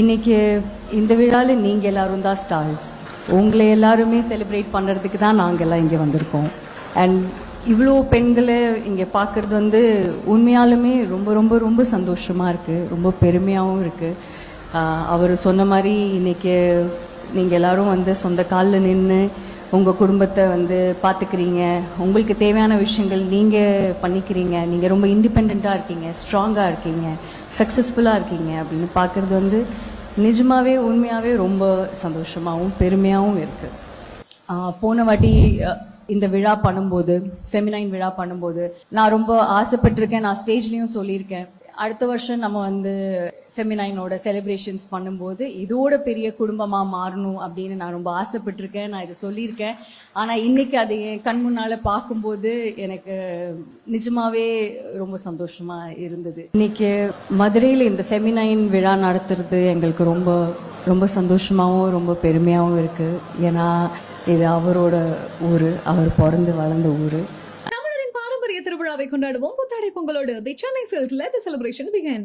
இன்னைக்கு இந்த விழாவில் நீங்கள் எல்லாரும் தான் ஸ்டார்ஸ். உங்களை எல்லாருமே செலிப்ரேட் பண்ணுறதுக்கு தான் நாங்கள் எல்லாம் இங்கே வந்திருக்கோம். அண்ட் இவ்வளோ பெண்களை இங்கே பார்க்குறது உண்மையாலுமே ரொம்ப ரொம்ப ரொம்ப சந்தோஷமாக இருக்குது, ரொம்ப பெருமையாகவும் இருக்குது. அவர் சொன்ன மாதிரி இன்னைக்கு நீங்கள் எல்லாரும் சொந்த காலில் நின்று உங்கள் குடும்பத்தை பார்த்துக்கிறீங்க, உங்களுக்கு தேவையான விஷயங்கள் நீங்கள் பண்ணிக்கிறீங்க, நீங்கள் ரொம்ப இண்டிபெண்ட்டாக இருக்கீங்க, ஸ்ட்ராங்காக இருக்கீங்க, சக்ஸஸ்ஃபுல்லாக இருக்கீங்க அப்படின்னு பார்க்குறது நிஜமாகவே உண்மையாகவே ரொம்ப சந்தோஷமாகவும் பெருமையாகவும் இருக்குது. போன வாட்டி இந்த விழா பண்ணும்போது, ஃபெமினைன் விழா பண்ணும்போது நான் ரொம்ப ஆசைப்பட்டிருக்கேன், நான் ஸ்டேஜ்லேயும் சொல்லியிருக்கேன், அடுத்த வருஷம் நம்ம ஃபெமினைனோட செலிப்ரேஷன்ஸ் பண்ணும்போது இதோட பெரிய குடும்பமாக மாறணும் அப்படின்னு நான் ரொம்ப ஆசைப்பட்டிருக்கேன், நான் இதை சொல்லியிருக்கேன். ஆனால் இன்னைக்கு அதை என் கண் முன்னால் பார்க்கும்போது எனக்கு நிஜமாவே ரொம்ப சந்தோஷமாக இருந்தது. இன்னைக்கு மதுரையில் இந்த ஃபெமினைன் விழா நடத்துறது எங்களுக்கு ரொம்ப ரொம்ப சந்தோஷமாகவும் ரொம்ப பெருமையாகவும் இருக்குது. ஏன்னா இது அவரோட ஊர், அவர் பிறந்து வளர்ந்த ஊர். தமிழரின் பாரம்பரிய திருவிழாவை கொண்டாடுவோம் புத்தாடை பொங்கலோடு. The Chennai silks let the celebration begin.